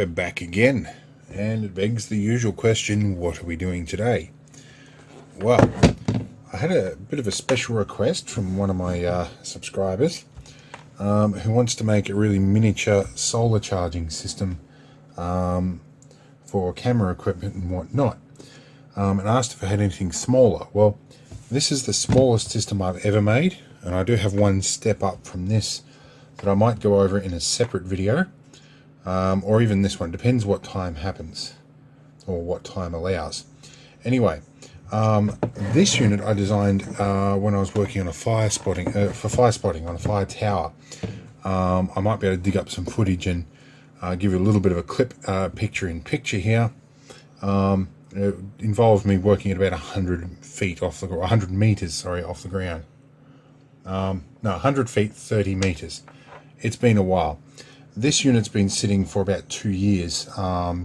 we're back again, and it begs the usual question, what are we doing today? Well, I had a bit of a special request from one of my subscribers who wants to make a really miniature solar charging system for camera equipment and whatnot, and asked if I had anything smaller. Well, this is the smallest system I've ever made, and I do have one step up from this that I might go over in a separate video. Or even this one, depends what time happens or what time allows. Anyway, this unit I designed when I was working on a fire spotting on a fire tower. I might be able to dig up some footage and give you a little bit of a clip, picture-in-picture here. It involved me working at about 100 meters off the ground. No, 100 feet, 30 meters. It's been a while. This unit's been sitting for about 2 years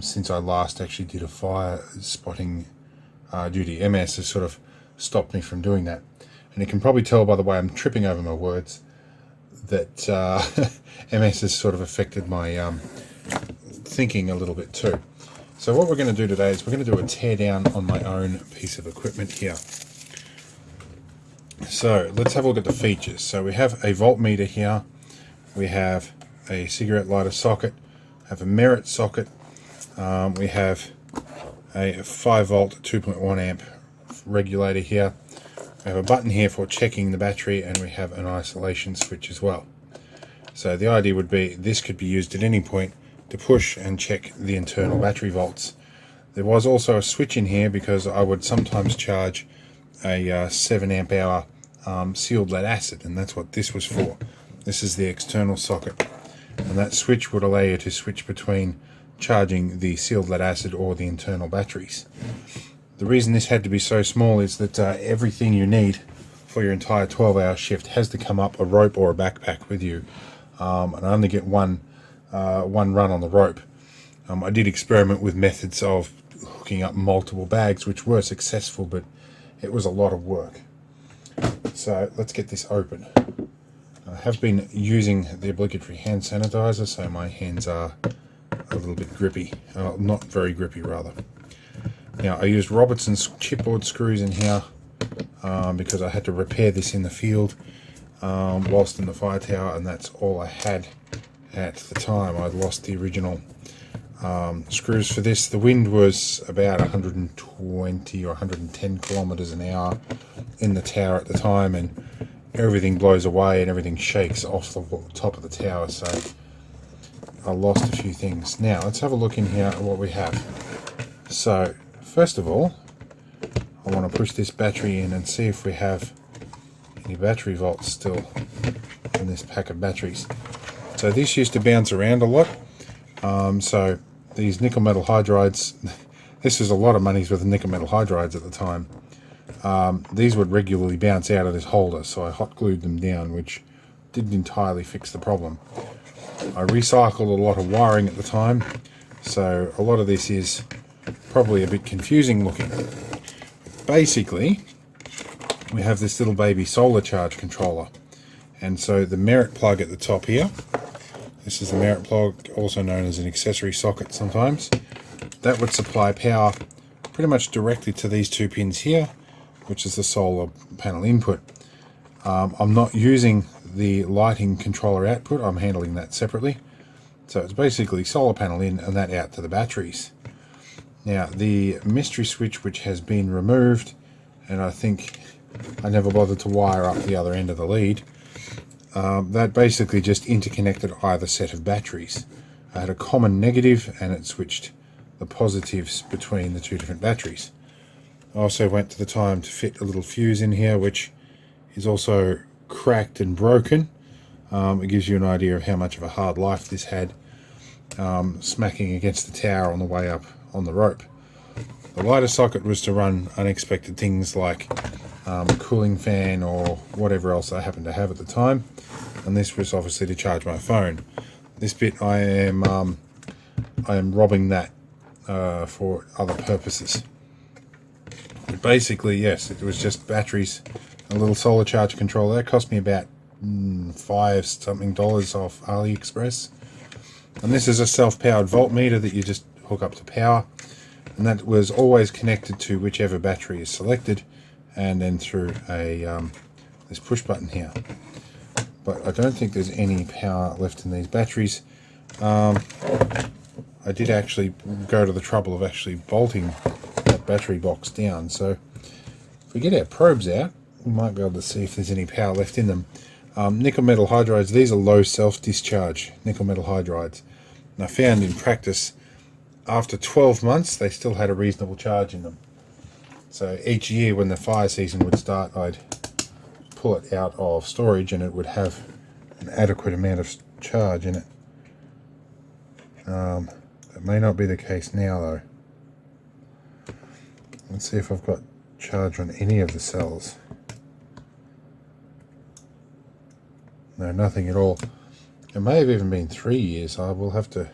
since I last actually did a fire spotting duty. MS has sort of stopped me from doing that. And you can probably tell by the way I'm tripping over my words that MS has sort of affected my thinking a little bit too. So what we're going to do today is we're going to do a tear down on my own piece of equipment here. So let's have a look at the features. So we have a voltmeter here. We have a cigarette lighter socket, have a merit socket, we have a 5 volt 2.1 amp regulator here, we have a button here for checking the battery, and we have an isolation switch as well. So the idea would be this could be used at any point to push and check the internal battery volts. There was also a switch in here because I would sometimes charge a 7 amp hour sealed lead acid, and that's what this was for. This is the external socket. And that switch would allow you to switch between charging the sealed lead acid or the internal batteries. The reason this had to be so small is that everything you need for your entire 12-hour shift has to come up a rope or a backpack with you, and I only get one run on the rope. I did experiment with methods of hooking up multiple bags, which were successful, but it was a lot of work. So let's get this open. I have been using the obligatory hand sanitizer, so my hands are a little bit grippy. Not very grippy, rather. Now, I used Robertson's chipboard screws in here because I had to repair this in the field whilst in the fire tower, and that's all I had at the time. I'd lost the original screws for this. The wind was about 120 or 110 kilometers an hour in the tower at the time, and everything blows away and everything shakes off the top of the tower, so I lost a few things. Now let's have a look in here at what we have. So first of all, I want to push this battery in and see if we have any battery volts still in this pack of batteries. So this used to bounce around a lot, so these nickel metal hydrides, this was a lot of money's worth of nickel metal hydrides at the time. These would regularly bounce out of this holder, so I hot glued them down, which didn't entirely fix the problem. I recycled a lot of wiring at the time, so a lot of this is probably a bit confusing looking. Basically, we have this little baby solar charge controller, and so the merit plug at the top here, this is the merit plug, also known as an accessory socket sometimes, that would supply power pretty much directly to these two pins here, which is the solar panel input. I'm not using the lighting controller output, I'm handling that separately. So it's basically solar panel in and that out to the batteries. Now the mystery switch, which has been removed, and I think I never bothered to wire up the other end of the lead, that basically just interconnected either set of batteries. I had a common negative and it switched the positives between the two different batteries. I also went to the time to fit a little fuse in here, which is also cracked and broken. It gives you an idea of how much of a hard life this had, smacking against the tower on the way up on the rope. The lighter socket was to run unexpected things like a cooling fan or whatever else I happened to have at the time, and this was obviously to charge my phone. This bit I am robbing that for other purposes. But basically, yes, it was just batteries, a little solar charge controller. That cost me about $5 something off AliExpress. And this is a self-powered voltmeter that you just hook up to power, and that was always connected to whichever battery is selected, and then through a this push button here. But I don't think there's any power left in these batteries. I did actually go to the trouble of actually bolting that battery box down, so if we get our probes out, we might be able to see if there's any power left in them. Nickel metal hydrides, these are low self-discharge nickel metal hydrides. And I found in practice, after 12 months, they still had a reasonable charge in them. So each year when the fire season would start, I'd pull it out of storage and it would have an adequate amount of charge in it. That may not be the case now though. Let's see if I've got charge on any of the cells. No, nothing at all. It may have even been 3 years. I will have to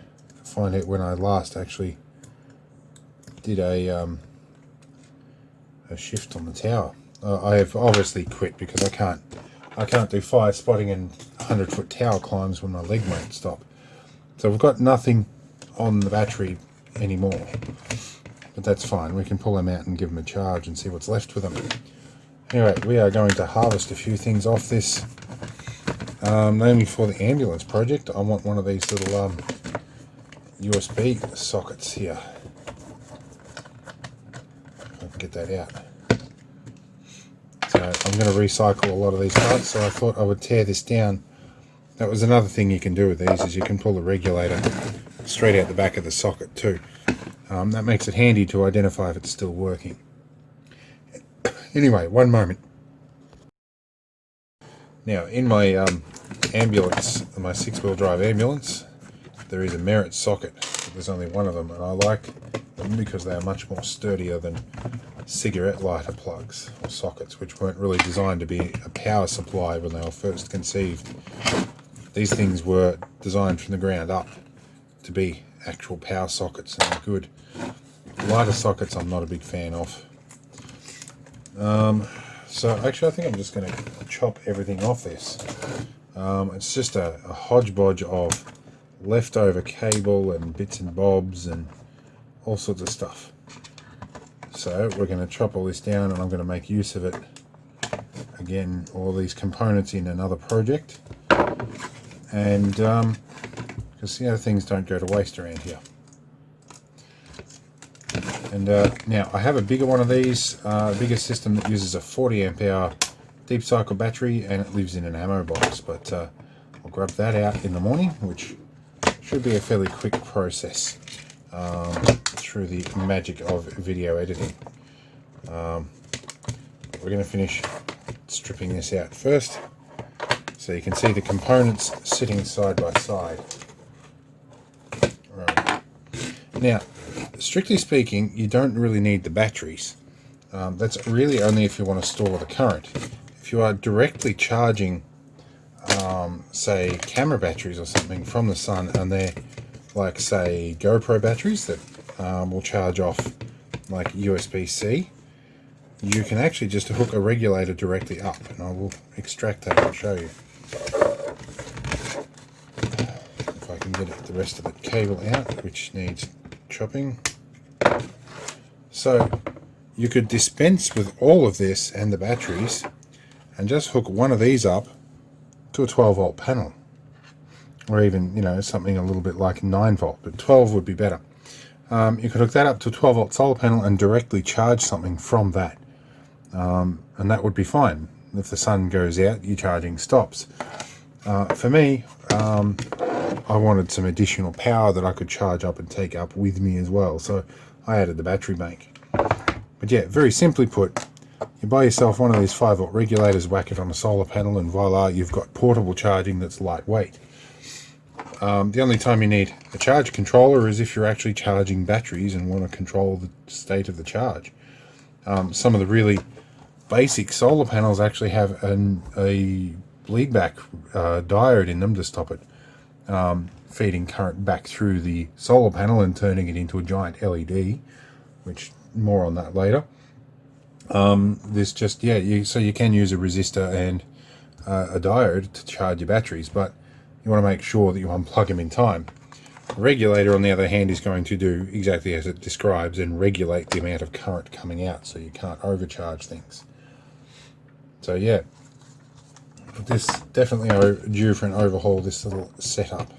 find out when I last actually did a shift on the tower. I have obviously quit because I can't do fire spotting and 100-foot tower climbs when my leg won't stop. So we've got nothing on the battery anymore, but that's fine. We can pull them out and give them a charge and see what's left with them. Anyway, we are going to harvest a few things off this. Namely for the ambulance project, I want one of these little USB sockets here. If I can get that out. So I'm going to recycle a lot of these parts, so I thought I would tear this down. That was another thing you can do with these, is you can pull the regulator straight out the back of the socket too. That makes it handy to identify if it's still working. Anyway, one moment. Now, in my ambulance, my 6-wheel drive ambulance, there is a merit socket. There's only one of them, and I like them because they are much more sturdier than cigarette lighter plugs or sockets, which weren't really designed to be a power supply when they were first conceived. These things were designed from the ground up to be actual power sockets, and they're good. Lighter sockets I'm not a big fan of. So actually I think I'm just going to chop everything off this. It's just a hodgepodge of leftover cable and bits and bobs and all sorts of stuff. So we're going to chop all this down, and I'm going to make use of it again, all these components in another project. And because things don't go to waste around here. And now I have a bigger one of these, a bigger system that uses a 40 amp hour deep cycle battery, and it lives in an ammo box, but I'll grab that out in the morning, which should be a fairly quick process through the magic of video editing. We're going to finish stripping this out first, so you can see the components sitting side by side. Right. Now, strictly speaking, you don't really need the batteries. That's really only if you want to store the current. If you are directly charging, say, camera batteries or something from the sun, and they're like, say, GoPro batteries that will charge off like USB-C, you can actually just hook a regulator directly up, and I will extract that and show you. If I can get the rest of the cable out, which needs chopping. So you could dispense with all of this and the batteries and just hook one of these up to a 12 volt panel, or even something a little bit like 9 volt, but 12 would be better. You could hook that up to a 12 volt solar panel and directly charge something from that, and that would be fine. If the sun goes out, your charging stops. For me, I wanted some additional power that I could charge up and take up with me as well, so I added the battery bank. But yeah, very simply put, you buy yourself one of these 5 volt regulators, whack it on a solar panel, and voila, you've got portable charging that's lightweight. The only time you need a charge controller is if you're actually charging batteries and want to control the state of the charge. Some of the really basic solar panels actually have a bleed back diode in them to stop it feeding current back through the solar panel and turning it into a giant LED, which more on that later. This just, so you can use a resistor and a diode to charge your batteries, but you want to make sure that you unplug them in time. The regulator, on the other hand, is going to do exactly as it describes and regulate the amount of current coming out, so you can't overcharge things. So yeah, this definitely due for an overhaul, this little setup.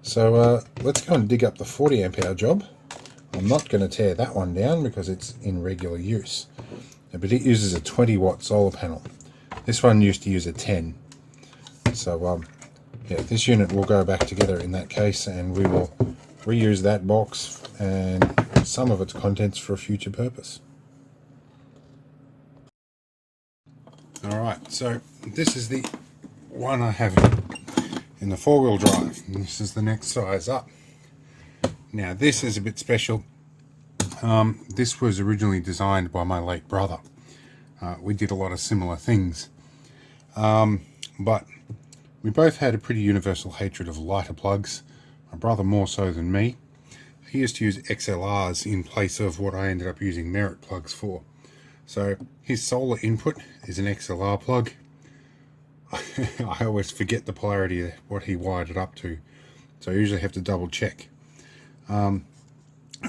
So let's go and dig up the 40 amp hour job. I'm not going to tear that one down because it's in regular use, but it uses a 20 watt solar panel. This one used to use a 10. So yeah, this unit will go back together in that case, and we will reuse that box and some of its contents for a future purpose. Alright, so this is the one I have in the 4-wheel drive, and this is the next size up. Now this is a bit special. This was originally designed by my late brother. We did a lot of similar things, but we both had a pretty universal hatred of lighter plugs, my brother more so than me. He used to use XLRs in place of what I ended up using merit plugs for. So his solar input is an XLR plug. I always forget the polarity of what he wired it up to, so I usually have to double check.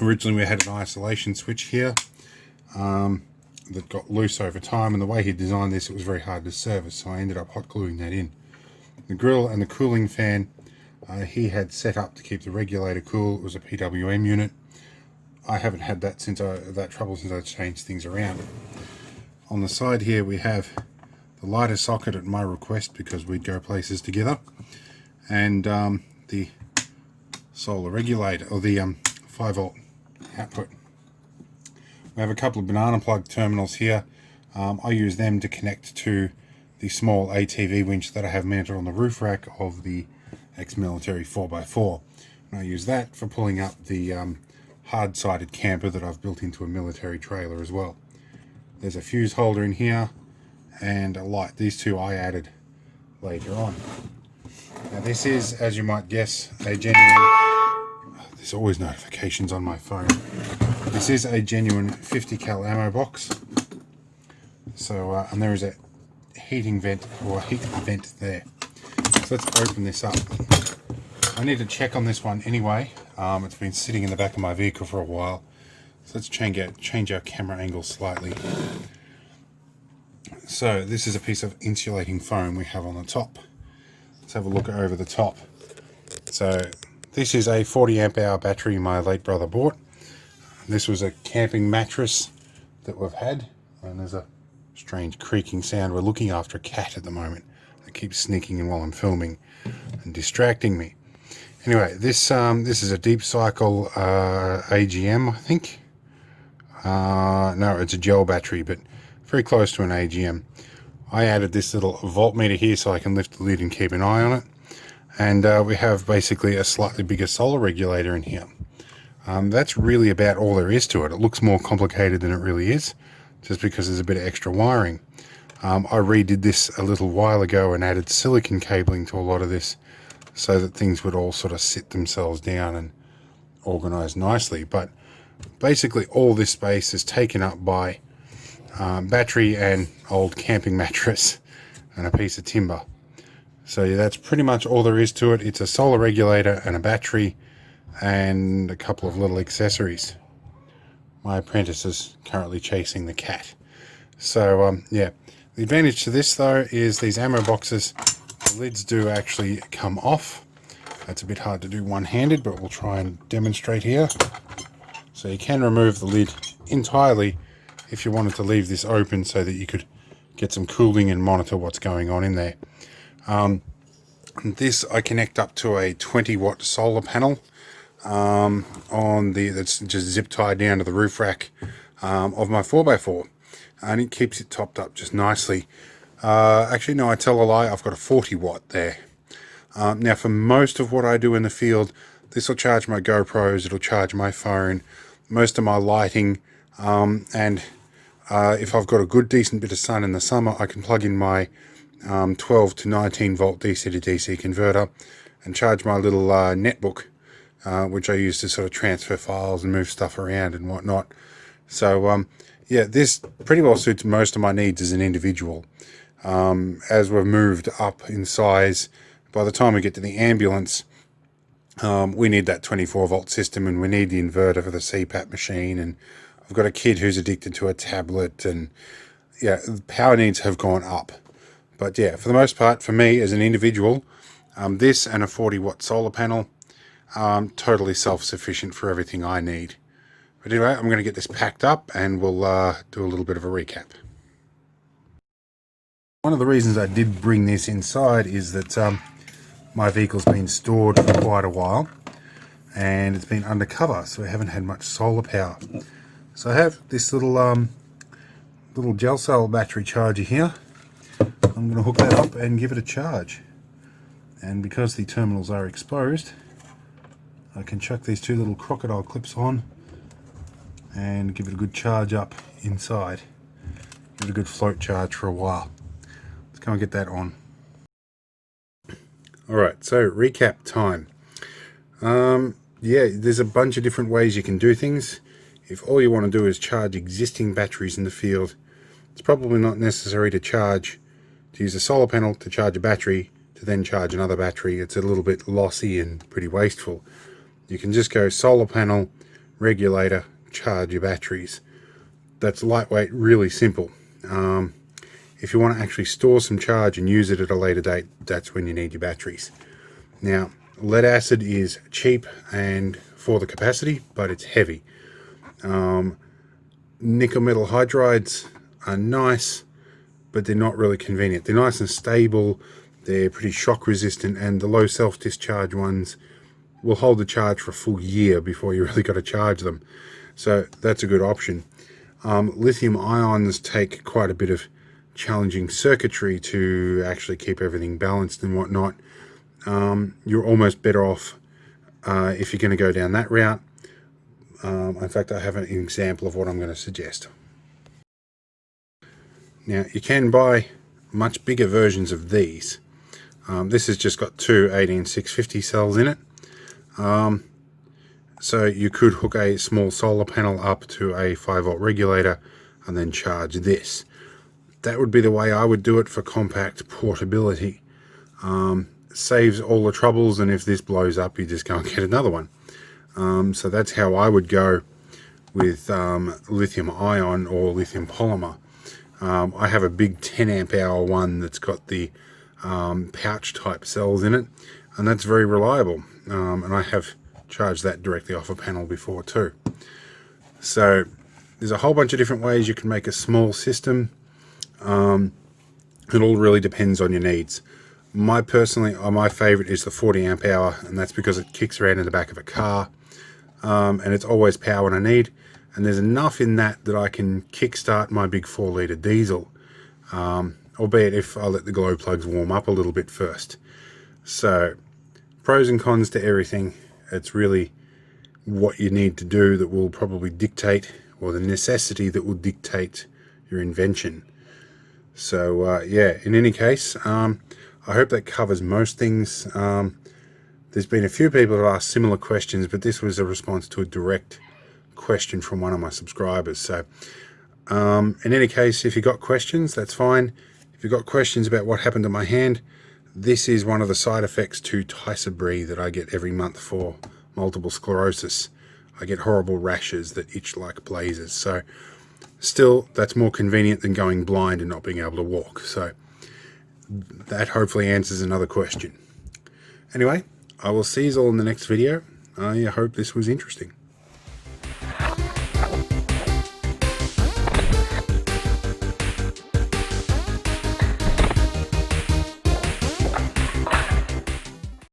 Originally we had an isolation switch here that got loose over time, and the way he designed this, it was very hard to service, so I ended up hot gluing that in. The grill and the cooling fan he had set up to keep the regulator cool. It was a PWM unit. I haven't had that trouble since I changed things around. On the side here we have the lighter socket at my request because we'd go places together, and the solar regulator, or the 5 volt output. We have a couple of banana plug terminals here. I use them to connect to the small ATV winch that I have mounted on the roof rack of the ex-military 4x4. And I use that for pulling up the hard-sided camper that I've built into a military trailer as well. There's a fuse holder in here and a light. These two I added later on. Now this is, as you might guess, a genuine... There's always notifications on my phone. This is a genuine 50 cal ammo box. So, and there is a heating vent, or a heat vent there. So let's open this up. I need to check on this one anyway. It's been sitting in the back of my vehicle for a while. So let's change our camera angle slightly. So this is a piece of insulating foam we have on the top. Let's have a look over the top. So this is a 40 amp hour battery my late brother bought. This was a camping mattress that we've had, and there's a strange creaking sound. We're looking after a cat at the moment that keeps sneaking in while I'm filming and distracting me. Anyway, this is a deep cycle AGM, I think. No, it's a gel battery, but very close to an AGM. I added this little voltmeter here so I can lift the lid and keep an eye on it. And we have basically a slightly bigger solar regulator in here. That's really about all there is to it. It looks more complicated than it really is, just because there's a bit of extra wiring. I redid this a little while ago and added silicon cabling to a lot of this so that things would all sort of sit themselves down and organize nicely. But basically all this space is taken up by battery and old camping mattress and a piece of timber. So yeah, that's pretty much all there is to it. It's a solar regulator and a battery and a couple of little accessories. My apprentice is currently chasing the cat. So yeah, the advantage to this though is these ammo boxes, the lids do actually come off. That's a bit hard to do one-handed, but we'll try and demonstrate here. So you can remove the lid entirely if you wanted to leave this open so that you could get some cooling and monitor what's going on in there. This I connect up to a 20 watt solar panel that's just zip tied down to the roof rack of my 4x4, and it keeps it topped up just nicely. Actually no, I tell a lie, I've got a 40 watt there. Now for most of what I do in the field, this will charge my GoPros, it'll charge my phone, most of my lighting, and if I've got a good decent bit of sun in the summer, I can plug in my 12 to 19 volt DC to DC converter and charge my little netbook, which I use to sort of transfer files and move stuff around and whatnot. So yeah, this pretty well suits most of my needs as an individual. As we've moved up in size, by the time we get to the ambulance, We need that 24-volt system, and we need the inverter for the CPAP machine, and I've got a kid who's addicted to a tablet, and yeah, the power needs have gone up. But yeah, for the most part, for me as an individual, this and a 40-watt solar panel, totally self-sufficient for everything I need. But anyway, I'm going to get this packed up and we'll do a little bit of a recap. One of the reasons I did bring this inside is that my vehicle's been stored for quite a while and it's been undercover, so we haven't had much solar power. So I have this little gel cell battery charger here. I'm going to hook that up and give it a charge. And because the terminals are exposed, I can chuck these two little crocodile clips on and give it a good charge up inside. Give it a good float charge for a while. Let's go and get that on. Alright, so recap time. Yeah, there's a bunch of different ways you can do things. If all you want to do is charge existing batteries in the field, it's probably not necessary to use a solar panel to charge a battery to then charge another battery. It's a little bit lossy and pretty wasteful. You can just go solar panel, regulator, charge your batteries. That's lightweight, really simple. If you want to actually store some charge and use it at a later date, that's when you need your batteries. Now, lead acid is cheap and for the capacity, but it's heavy. Nickel metal hydrides are nice, but they're not really convenient. They're nice and stable, they're pretty shock resistant, and the low self-discharge ones will hold the charge for a full year before you really got to charge them. So that's a good option. Lithium ions take quite a bit of challenging circuitry to actually keep everything balanced and whatnot. You're almost better off if you're going to go down that route. In fact, I have an example of what I'm going to suggest. Now, you can buy much bigger versions of these. This has just got two 18650 cells in it. So you could hook a small solar panel up to a 5-volt regulator and then charge this. That would be the way I would do it for compact portability. Saves all the troubles, and if this blows up, you just go and get another one. So that's how I would go with lithium ion or lithium polymer. I have a big 10 amp hour one that's got the pouch type cells in it, and that's very reliable. And I have charged that directly off a panel before too. So there's a whole bunch of different ways you can make a small system. It all really depends on your needs. My favorite is the 40 amp hour, and that's because it kicks around in the back of a car, and it's always power when I need, and there's enough in that that I can kickstart my big 4-litre diesel, albeit if I let the glow plugs warm up a little bit first. So pros and cons to everything. It's really what you need to do that will probably dictate, or the necessity that will dictate your invention. So yeah, in any case, I hope that covers most things. There's been a few people that asked similar questions, but this was a response to a direct question from one of my subscribers. So in any case, if you've got questions, that's fine. If you've got questions about what happened to my hand, this is one of the side effects to Tysabri that I get every month for multiple sclerosis. I get horrible rashes that itch like blazes. So still, that's more convenient than going blind and not being able to walk. So that hopefully answers another question. Anyway, I will see you all in the next video. I hope this was interesting.